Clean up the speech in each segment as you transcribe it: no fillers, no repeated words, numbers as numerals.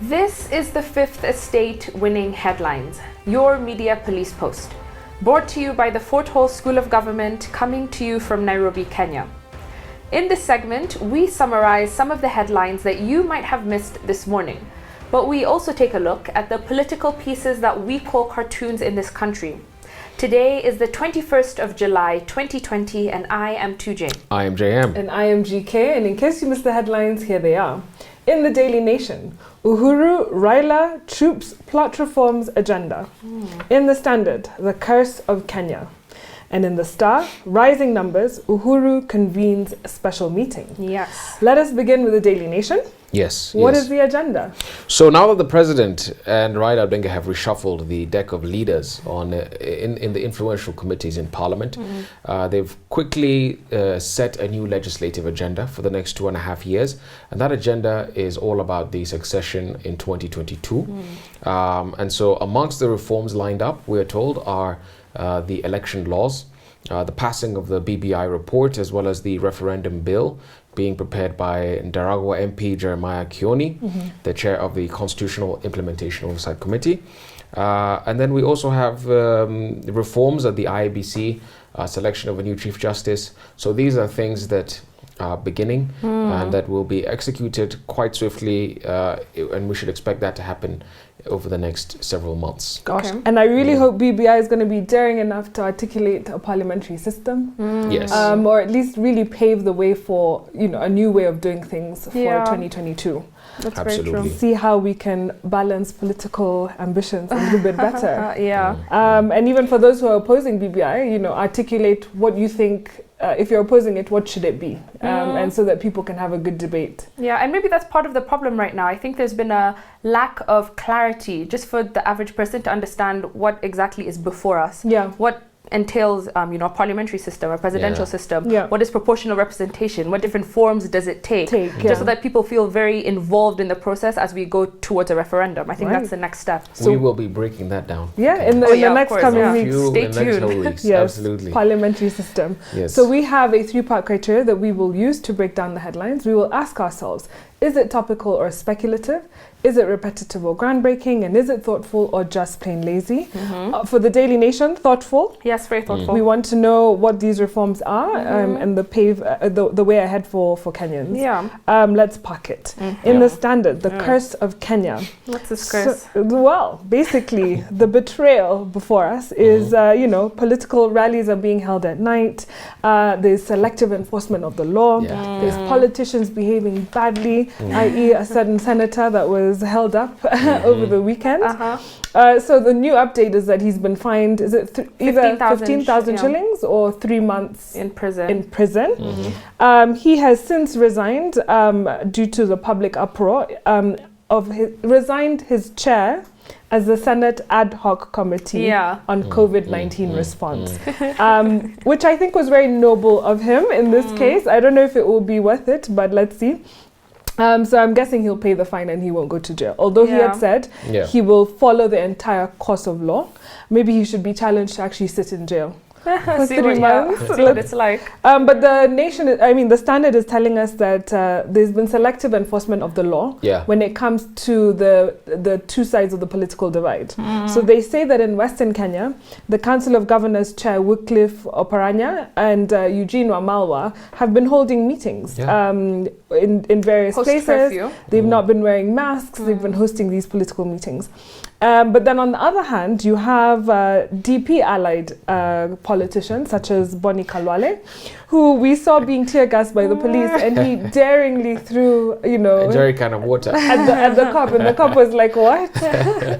This is the Fifth Estate winning headlines, your media police post. Brought to you by the Fort Hall School of Government, coming to you from Nairobi, Kenya. In this segment, we summarize some of the headlines that you might have missed this morning, but we also take a look at the political pieces that we call cartoons in this country. Today is the 21st of July, 2020, and I am 2J. I am JM. And I am GK, and in case you missed the headlines, here they are. In the Daily Nation, Uhuru, Raila, troops, plot reforms agenda. In the Standard, the curse of Kenya. And in the Star, rising numbers, Uhuru convenes a special meeting. Yes. Let us begin with the Daily Nation. Yes. What is the agenda? So now that the president and Raila Odinga have reshuffled the deck of leaders on in the influential committees in Parliament, they've quickly set a new legislative agenda for the next 2.5 years, and that agenda is all about the succession in 2022. And so amongst the reforms lined up, we are told, are the election laws, the passing of the BBI report, as well as the referendum bill being prepared by Ndaragwa MP Jeremiah Kioni, the chair of the Constitutional Implementation Oversight Committee. And then we also have reforms at the IEBC, selection of a new Chief Justice. So these are things that are beginning and that will be executed quite swiftly, and we should expect that to happen over the next several months. Gosh, and I really hope BBI is going to be daring enough to articulate a parliamentary system. Yes. Or at least really pave the way for, a new way of doing things for 2022. That's Absolutely. very true. See how we can balance political ambitions a little bit better. Yeah. And even for those who are opposing BBI, articulate what you think. If you're opposing it, what should it be? And so that people can have a good debate. Yeah, and maybe that's part of the problem right now. I think there's been a lack of clarity just for the average person to understand what exactly is before us. Yeah. What entails, a parliamentary system, a presidential system. Yeah. What is proportional representation? What different forms does it take? Just so that people feel very involved in the process as we go towards a referendum. I think that's the next step. So we will be breaking that down. Yeah, in the next coming weeks. Stay tuned. Yes, absolutely. Parliamentary system. Yes. So we have a 3-part criteria that we will use to break down the headlines. We will ask ourselves, is it topical or speculative? Is it repetitive or groundbreaking? And is it thoughtful or just plain lazy? For the Daily Nation, thoughtful. Yes, very thoughtful. We want to know what these reforms are and the way ahead for Kenyans. Yeah. Let's park it. In the Standard, the curse of Kenya. What's this curse? Well, basically, the betrayal before us is, political rallies are being held at night. There's selective enforcement of the law. There's politicians behaving badly, i.e. a certain senator that was held up over the weekend. So the new update is that he's been fined, is it either 15,000 shillings or 3 months in prison. He has since resigned due to the public uproar, resigned his chair as the Senate Ad Hoc Committee on COVID-19 response, which I think was very noble of him in this case. I don't know if it will be worth it, but let's see. So I'm guessing he'll pay the fine and he won't go to jail. Although he had said he will follow the entire course of law. Maybe he should be challenged to actually sit in jail. For 3 months. See what it's like. But the the Standard is telling us that there's been selective enforcement of the law when it comes to the two sides of the political divide. So they say that in Western Kenya, the Council of Governors Chair Wycliffe Oparanya and Eugene Wamalwa have been holding meetings in various places. They've not been wearing masks. They've been hosting these political meetings. But then on the other hand, you have DP allied politicians such as Bonnie Kalwale, who we saw being tear gassed by the police, and he daringly threw, a jerry can of water at the cop, and the cop was like, "What?"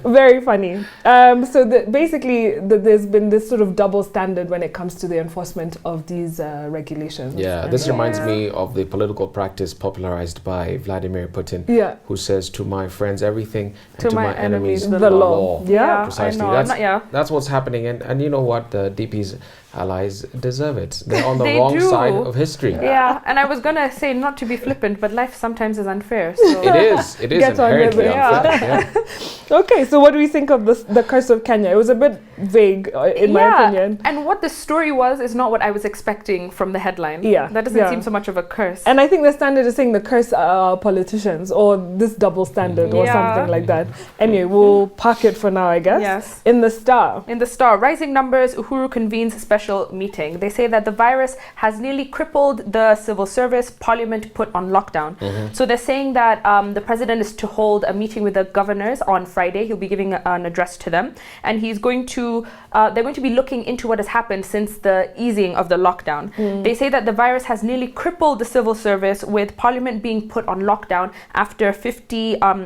Very funny. So basically, there's been this sort of double standard when it comes to the enforcement of these regulations. Yeah, this reminds me of the political practice popularized by Vladimir Putin, who says, "To my friends, everything, and to my enemies, the the law. Yeah, precisely. I know. That's what's happening, and you know what? The DP's allies deserve it. They're on the wrong side of history. Yeah, and I was gonna say not to be flippant, but life sometimes is unfair. So. It is inherently unfair. Yeah. Okay, so what do we think of the curse of Kenya? It was a bit vague, in my opinion. And what the story was is not what I was expecting from the headline. Yeah, that doesn't seem so much of a curse. And I think the Standard is saying the curse are politicians, or this double standard, or something like that. Anyway, we'll park it for now, I guess. Yes. In the Star, rising numbers, Uhuru convenes special meeting. They say that the virus has nearly crippled the civil service, parliament put on lockdown. So they're saying that the president is to hold a meeting with the governors on Friday. He'll be giving an address to them, and he's going to they're going to be looking into what has happened since the easing of the lockdown. They say that the virus has nearly crippled the civil service, with parliament being put on lockdown after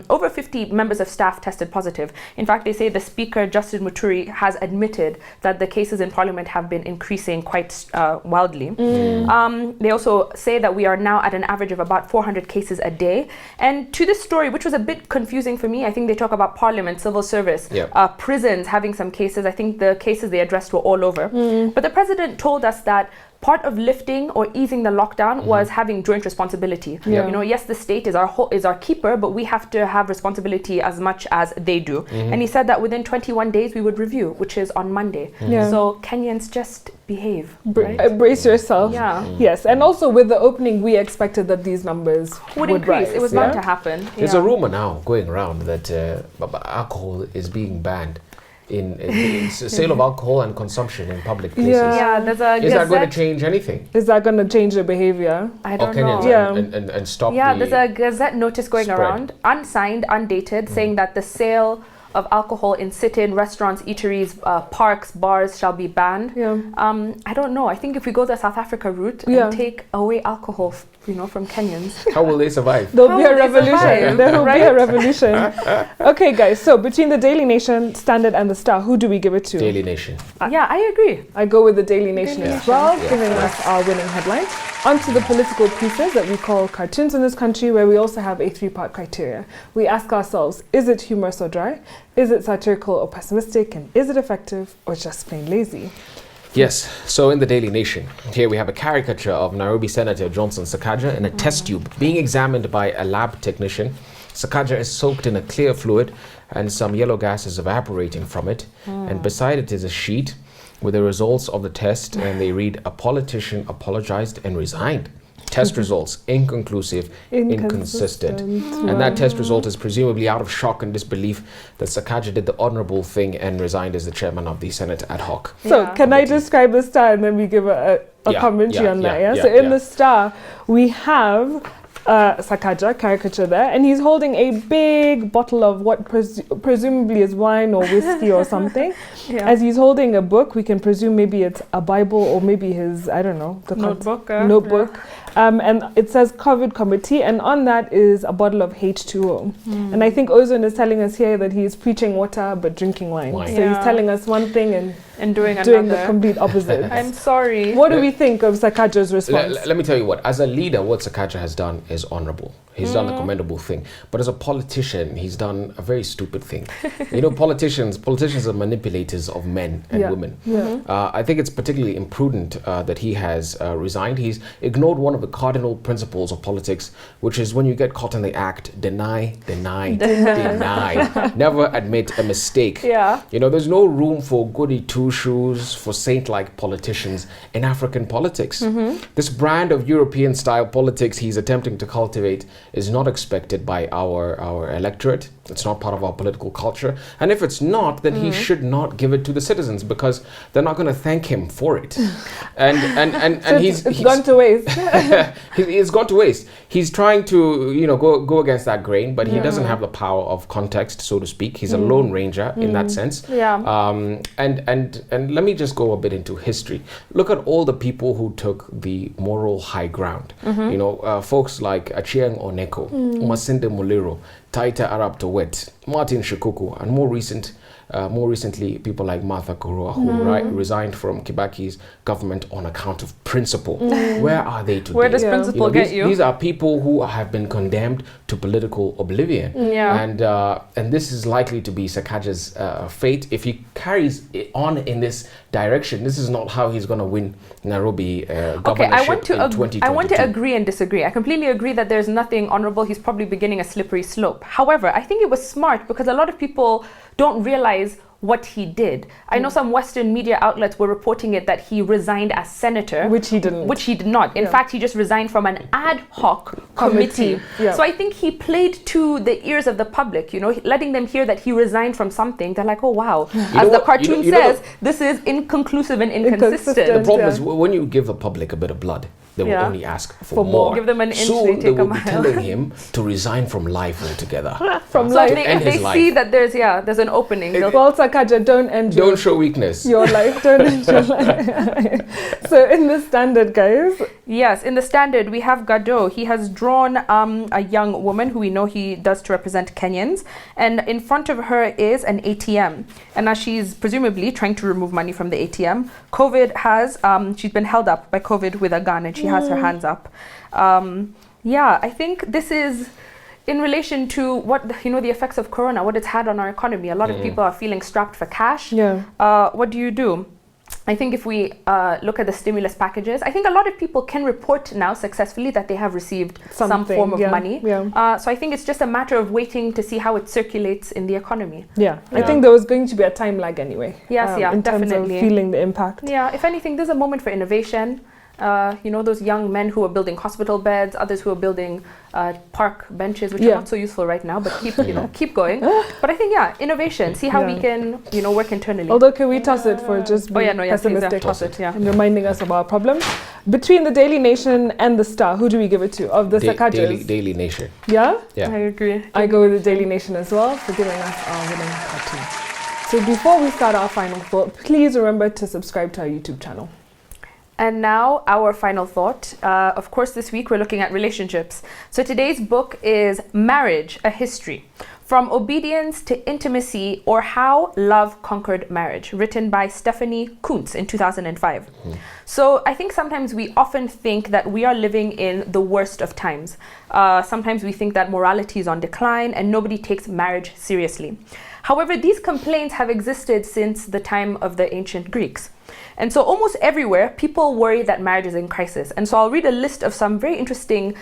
over 50 members of staff tested positive. In fact, they say the speaker, Justin Muturi, has admitted that the cases in parliament have been increasing quite wildly. They also say that we are now at an average of about 400 cases a day. And to this story, which was a bit confusing for me, I think they talk about parliament, civil service, prisons having some cases. I think the cases they addressed were all over. But the president told us that part of lifting or easing the lockdown was having joint responsibility. You know, yes, the state is our keeper, but we have to have responsibility as much as they do. And he said that within 21 days we would review, which is on Monday. So Kenyans, just behave. Brace yourself. Yes, and also with the opening, we expected that these numbers would increase. It was bound to happen. There's a rumor now going around that alcohol is being banned. In sale of alcohol and consumption in public places. There's a Is that going to change anything? Is that going to change the behavior? I don't know. And stop there's a Gazette notice going around, unsigned, undated, saying that the sale of alcohol in sit-in restaurants, eateries, parks, bars shall be banned. I don't know. I think if we go the South Africa route and take away alcohol, from Kenyans, how will they survive? There'll be a revolution. There will be a revolution. Okay, guys. So between the Daily Nation, Standard, and the Star, who do we give it to? Daily Nation. I agree. I go with the Daily Nation as well, giving us our winning headline. On to the political pieces that we call cartoons in this country, where we also have a 3-part criteria. We ask ourselves, is it humorous or dry? Is it satirical or pessimistic? And is it effective or just plain lazy? Yes, so in the Daily Nation, here we have a caricature of Nairobi Senator Johnson Sakaja in a test tube being examined by a lab technician. Sakaja is soaked in a clear fluid and some yellow gas is evaporating from it. And beside it is a sheet with the results of the test, and they read, "A politician apologized and resigned. Test results, inconclusive, inconsistent." And that test result is presumably out of shock and disbelief that Sakaja did the honorable thing and resigned as the chairman of the Senate ad hoc. So can I describe the Star and then we give a commentary on that? So in the Star, we have Sakaja caricature there, and he's holding a big bottle of what presumably is wine or whiskey or something. As he's holding a book, we can presume maybe it's a Bible or maybe his, I don't know, the notebook. And it says COVID committee, and on that is a bottle of H2O. And I think Ozone is telling us here that he's preaching water but drinking wine. So he's telling us one thing and doing the complete opposite. I'm sorry. What do we think of Sakaja's response? Let me tell you what, as a leader, what Sakaja has done is honorable. He's done the commendable thing. But as a politician, he's done a very stupid thing. Politicians are manipulators of men and women. I think it's particularly imprudent that he has resigned. He's ignored one of the cardinal principles of politics, which is when you get caught in the act, deny. Never admit a mistake. There's no room for goody two-shoes, for saint-like politicians in African politics. This brand of European-style politics he's attempting to cultivate is not expected by our electorate. It's not part of our political culture. And if it's not, then he should not give it to the citizens, because they're not going to thank him for it. And so he's gone to waste. It's gone to waste. He's trying to, go against that grain, but he doesn't have the power of context, so to speak. He's a lone ranger in that sense. And let me just go a bit into history. Look at all the people who took the moral high ground. Folks like Achieng Oneko, Masinde Muliro, Taita Arab Towet, Martin Shikuku, and more recent more recently, people like Martha Karua, who resigned from Kibaki's government on account of principle. Where are they today? Where does principle get you? These are people who have been condemned to political oblivion. And this is likely to be Sakaja's fate if he carries it on in this direction. This is not how he's going to win Nairobi governorship in 2022. I want to agree and disagree. I completely agree that there's nothing honorable. He's probably beginning a slippery slope. However, I think it was smart because a lot of people don't realize what he did. I know some Western media outlets were reporting it that he resigned as senator. Which he didn't. Which he did not. In fact, he just resigned from an ad hoc committee. So I think he played to the ears of the public, you know, letting them hear that he resigned from something. They're like, oh, wow. As the cartoon says, this is inconclusive and inconsistent. The problem is when you give the public a bit of blood, they will only ask for more. Give them an inch, so they take will a mile. be telling him to resign from life altogether. From so life. if they see that there's an opening. Well, Sakaja, don't show weakness. Your life, don't end your life. So in the Standard, guys. Yes, in the Standard, we have Gado. He has drawn a young woman who we know he does to represent Kenyans. And in front of her is an ATM. And as she's presumably trying to remove money from the ATM, COVID has, she's been held up by COVID with a gun and she has her hands up. I think this is in relation to what, the effects of Corona, what it's had on our economy. A lot of people are feeling strapped for cash. What do you do? I think if we look at the stimulus packages, I think a lot of people can report now successfully that they have received some form of money. So I think it's just a matter of waiting to see how it circulates in the economy. I think there was going to be a time lag anyway. Yes, in definitely. terms of feeling the impact. Yeah, if anything, there's a moment for innovation. Those young men who are building hospital beds, others who are building park benches, which are not so useful right now, but keep going. But I think, innovation, see how we can, work internally. Although, can we toss it for just being pessimistic? Toss it, and reminding us of our problems. Between the Daily Nation and the Star, who do we give it to? Of the Sakajas? Daily Nation. Yeah? I agree. I go with the Daily Nation as well for giving us our winning cartoon. So before we start our final thought, please remember to subscribe to our YouTube channel. And now our final thought. Of course, this week we're looking at relationships. So today's book is Marriage, A History, From Obedience to Intimacy, or How Love Conquered Marriage, written by Stephanie Kuntz in 2005. So I think sometimes we often think that we are living in the worst of times. Sometimes we think that morality is on decline and nobody takes marriage seriously. However, these complaints have existed since the time of the ancient Greeks. And so almost everywhere, people worry that marriage is in crisis. And so I'll read a list of some very interesting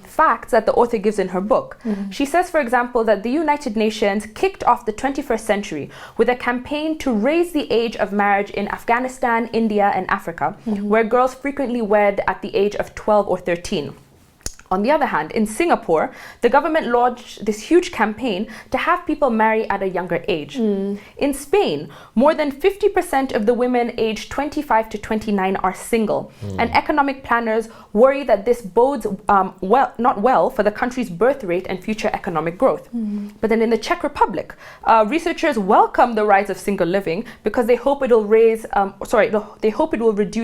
facts that the author gives in her book. She says, for example, that the United Nations kicked off the 21st century with a campaign to raise the age of marriage in Afghanistan, India, and Africa, where girls frequently wed at the age of 12 or 13. On the other hand, in Singapore, the government launched this huge campaign to have people marry at a younger age. In Spain, more than 50% of the women aged 25 to 29 are single. And economic planners worry that this bodes not well for the country's birth rate and future economic growth. But then in the Czech Republic, researchers welcome the rise of single living because they hope it will reduce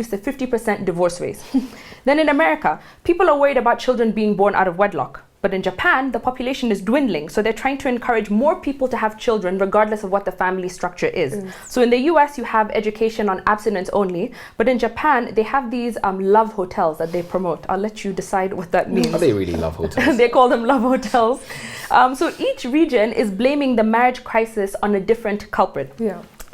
the 50% divorce rate. Then in America, people are worried about children being born out of wedlock. But in Japan, the population is dwindling, so they're trying to encourage more people to have children regardless of what the family structure is. So in the US, you have education on abstinence only, but in Japan, they have these love hotels that they promote. I'll let you decide what that means. Are they really love hotels? They call them love hotels. So each region is blaming the marriage crisis on a different culprit.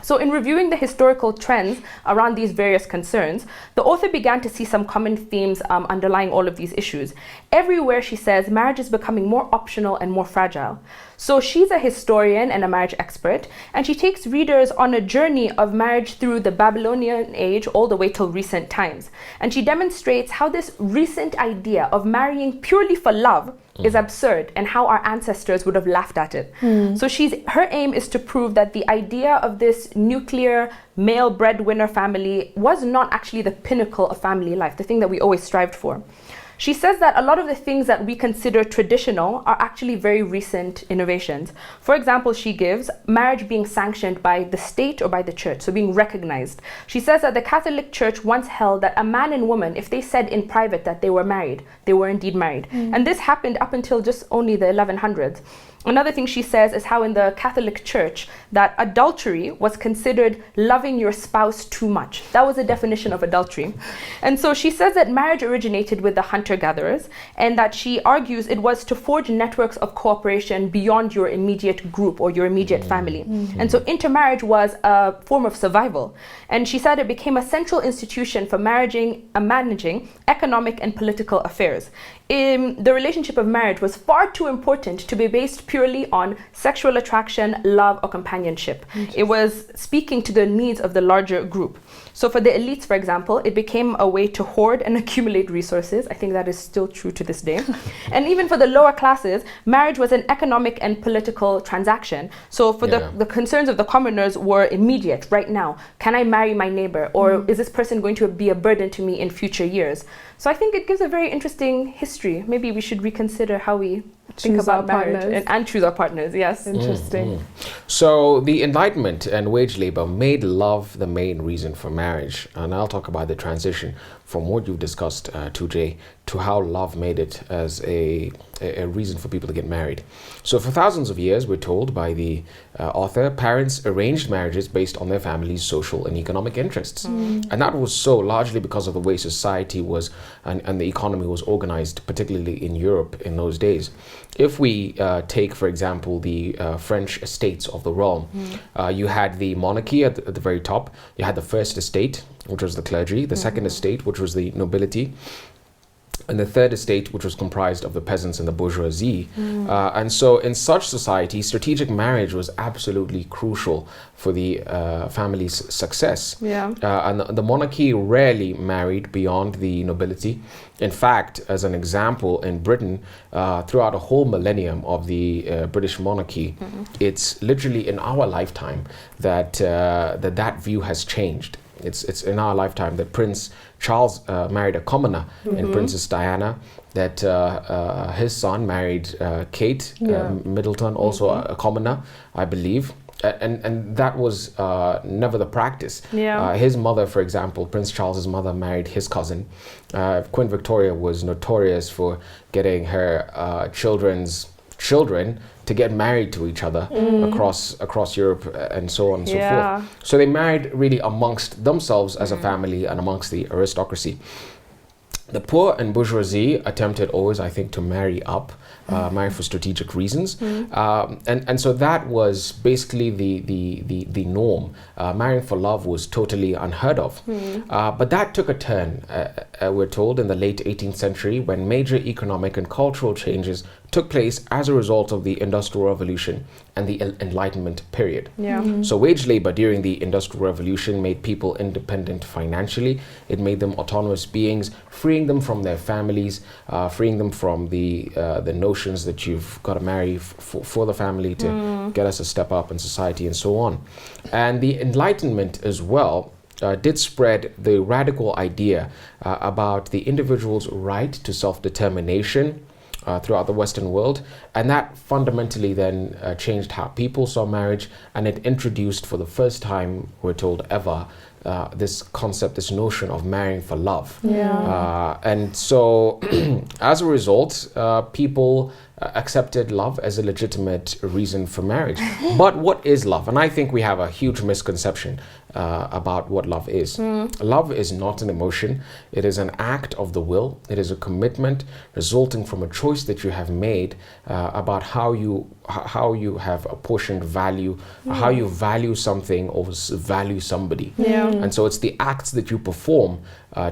So in reviewing the historical trends around these various concerns, the author began to see some common themes underlying all of these issues. Everywhere, she says, marriage is becoming more optional and more fragile. So she's a historian and a marriage expert, and she takes readers on a journey of marriage through the Babylonian age all the way till recent times. And she demonstrates how this recent idea of marrying purely for love is absurd and how our ancestors would have laughed at it. So her aim is to prove that the idea of this nuclear male breadwinner family was not actually the pinnacle of family life, the thing that we always strived for. She says that a lot of the things that we consider traditional are actually very recent innovations. For example, she gives marriage being sanctioned by the state or by the church, so being recognized. She says that the Catholic Church once held that a man and woman, if they said in private that they were married, they were indeed married. And this happened up until just only the 1100s. Another thing she says is how in the Catholic Church that adultery was considered loving your spouse too much. That was a definition of adultery. And so she says that marriage originated with the hunter-gatherers, and that she argues it was to forge networks of cooperation beyond your immediate group or your immediate family. And so intermarriage was a form of survival. And she said it became a central institution for managing economic and political affairs. The relationship of marriage was far too important to be based purely on sexual attraction, love, or companionship. It was speaking to the needs of the larger group. So for the elites, for example, it became a way to hoard and accumulate resources. I think that is still true to this day. And even for the lower classes, marriage was an economic and political transaction. So for the concerns of the commoners were immediate, right now. Can I marry my neighbor? Or is this person going to be a burden to me in future years? So I think it gives a very interesting history. Maybe we should reconsider how we think about marriage and choose our partners. Yes. Interesting. So the Enlightenment and wage labor made love the main reason for marriage. And I'll talk about the transition from what you've discussed, Tujay, to how love made it as a reason for people to get married. So for thousands of years, we're told by the author, parents arranged marriages based on their family's social and economic interests. And that was so largely because of the way society was and the economy was organized, particularly in Europe in those days. If we take, for example, the French estates of the realm, you had the monarchy at the very top, you had the first estate, which was the clergy, the second estate, which was the nobility, and the third estate, which was comprised of the peasants and the bourgeoisie. And so in such society, strategic marriage was absolutely crucial for the family's success. And the monarchy rarely married beyond the nobility. In fact, as an example, in Britain, throughout a whole millennium of the British monarchy, it's literally in our lifetime that that view has changed. It's in our lifetime that Prince Charles married a commoner in Princess Diana, that his son married Kate Middleton, also a commoner, I believe. And that was never the practice. His mother, for example, Prince Charles's mother married his cousin. Queen Victoria was notorious for getting her children's children to get married to each other across Europe and so on and so forth. So they married really amongst themselves as a family and amongst the aristocracy. The poor and bourgeoisie attempted always, I think, to marry up, marry for strategic reasons. And so that was basically the norm. Marrying for love was totally unheard of. But that took a turn, we're told, in the late 18th century when major economic and cultural changes took place as a result of the Industrial Revolution and the Enlightenment period. So wage labor during the Industrial Revolution made people independent financially. It made them autonomous beings, freeing them from their families, freeing them from the notions that you've got to marry for the family to get us a step up in society and so on. And the Enlightenment as well did spread the radical idea about the individual's right to self-determination throughout the Western world, and that fundamentally then changed how people saw marriage, and it introduced for the first time, we're told, ever, this concept, this notion of marrying for love. And so as a result, people accepted love as a legitimate reason for marriage. But what is love? And I think we have a huge misconception about what love is. Love is not an emotion. It is an act of the will. It is a commitment resulting from a choice that you have made about how you have apportioned value, how you value something or value somebody. And so it's the acts that you perform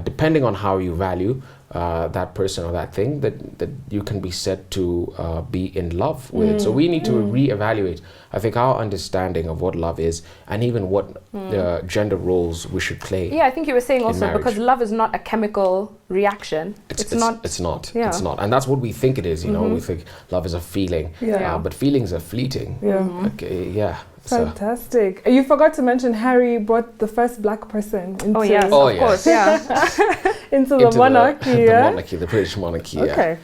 depending on how you value that person or that thing that you can be said to be in love with it. So we need to reevaluate, I think, our understanding of what love is and even what gender roles we should play. I think you were saying also because love is not a chemical reaction. It's not. It's not. And that's what we think it is, you know. We think love is a feeling, but feelings are fleeting. Fantastic. You forgot to mention Harry brought the first black person into of course. into the monarchy. The British monarchy. Okay.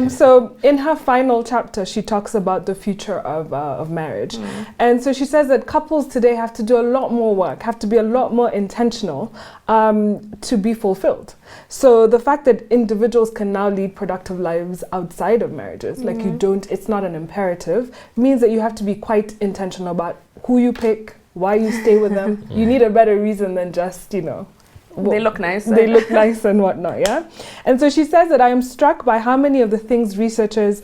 So in her final chapter, she talks about the future of marriage. And so she says that couples today have to do a lot more work, have to be a lot more intentional to be fulfilled. So the fact that individuals can now lead productive lives outside of marriages, like it's not an imperative, means that you have to be quite intentional about who you pick, why you stay with them. You need a better reason than just, they look nice. They look nice and whatnot, yeah? And so she says that I am struck by how many of the things researchers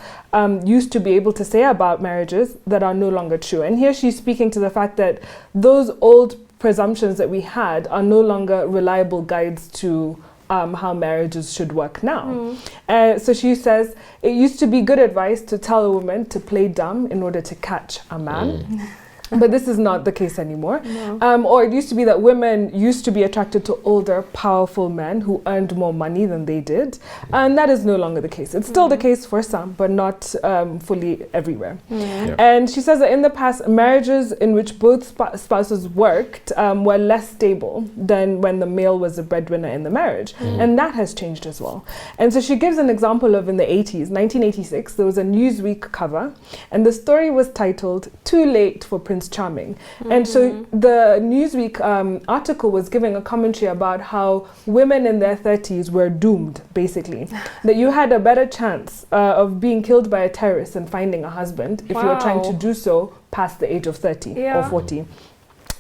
used to be able to say about marriages that are no longer true. And here she's speaking to the fact that those old presumptions that we had are no longer reliable guides to how marriages should work now. So she says, it used to be good advice to tell a woman to play dumb in order to catch a man. But this is not the case anymore. No. Or it used to be that women used to be attracted to older, powerful men who earned more money than they did. And that is no longer the case. It's still the case for some, but not fully everywhere. And she says that in the past, marriages in which both spouses worked were less stable than when the male was the breadwinner in the marriage. And that has changed as well. And so she gives an example of in the 80s, 1986, there was a Newsweek cover, and the story was titled, "Too Late for Prince Charming." And so the Newsweek article was giving a commentary about how women in their 30s were doomed, basically. That you had a better chance of being killed by a terrorist than finding a husband if you were trying to do so past the age of 30 or 40.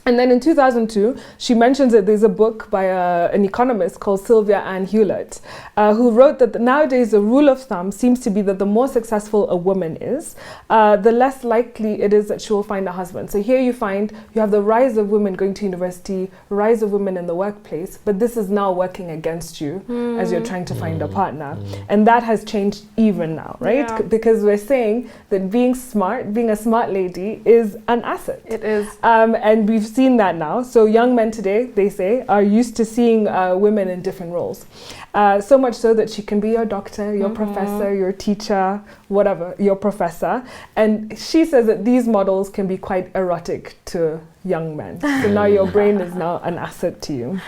And then in 2002, she mentions that there's a book by an economist called Sylvia Ann Hewlett, who wrote that nowadays the rule of thumb seems to be that the more successful a woman is, the less likely it is that she will find a husband. So here you have the rise of women going to university, rise of women in the workplace, but this is now working against you as you're trying to find a partner. And that has changed even now, right? Because we're saying that being a smart lady is an asset. It is. And we've seen that now. So young men today, they say, are used to seeing women in different roles. So much so that she can be your doctor, your professor, your teacher, whatever, your professor. And she says that these models can be quite erotic to young men. So now your brain is now an asset to you.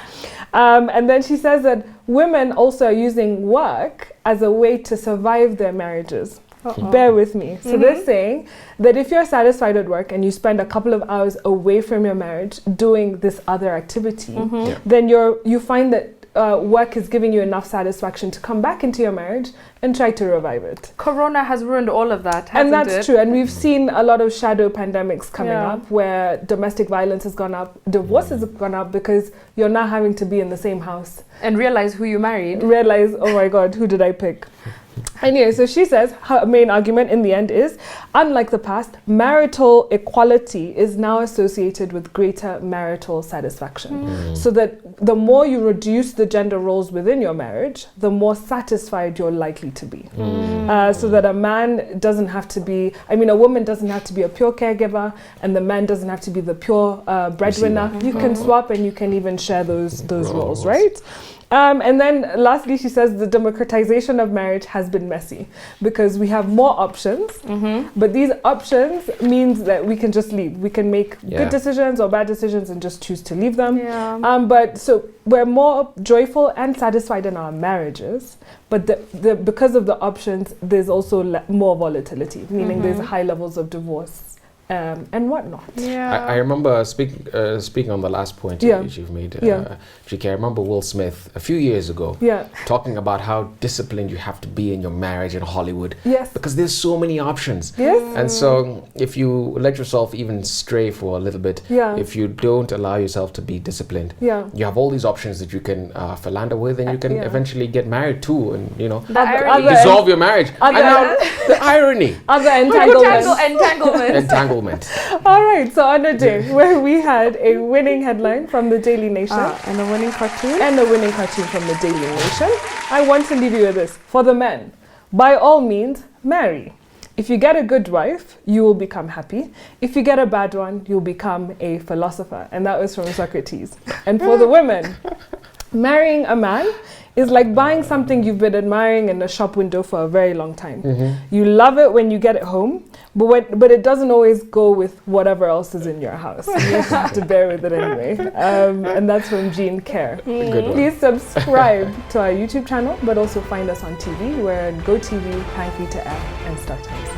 And then she says that women also are using work as a way to survive their marriages. Bear with me. So they're saying that if you're satisfied at work and you spend a couple of hours away from your marriage doing this other activity, then you find that work is giving you enough satisfaction to come back into your marriage and try to revive it. Corona has ruined all of that, hasn't it? And that's true. And we've seen a lot of shadow pandemics coming up where domestic violence has gone up, divorce has gone up because you're now having to be in the same house. And realize who you married. Realize, oh my God, who did I pick? Anyway, so she says her main argument in the end is, unlike the past, marital equality is now associated with greater marital satisfaction. So that the more you reduce the gender roles within your marriage, the more satisfied you're likely to be. So that a man doesn't have to be, a woman doesn't have to be a pure caregiver, and the man doesn't have to be the pure breadwinner. You can swap and you can even share those roles, right? And then lastly, she says the democratization of marriage has been messy because we have more options, but these options means that we can just leave. We can make good decisions or bad decisions and just choose to leave them. But so we're more joyful and satisfied in our marriages, but because of the options, there's also more volatility, meaning there's high levels of divorce. And whatnot. I remember speaking on the last point you've made, GK. I remember Will Smith a few years ago talking about how disciplined you have to be in your marriage in Hollywood. Because there's so many options. And so if you let yourself even stray for a little bit, if you don't allow yourself to be disciplined, you have all these options that you can philander with, and you can eventually get married too, and dissolve your marriage. The irony. Other entanglement. All right, so on a day where we had a winning headline from the Daily Nation and a winning cartoon from the Daily Nation, I want to leave you with this. For the men, by all means, marry. If you get a good wife, you will become happy. If you get a bad one, you'll become a philosopher. And that was from Socrates. And for the women, marrying a man is like buying something you've been admiring in a shop window for a very long time. You love it when you get it home, But it doesn't always go with whatever else is in your house. You just have to bear with it anyway. And that's from Jean Care. Please subscribe to our YouTube channel, but also find us on TV. We're at GoTV, Pine Free to Air, and StarTimes.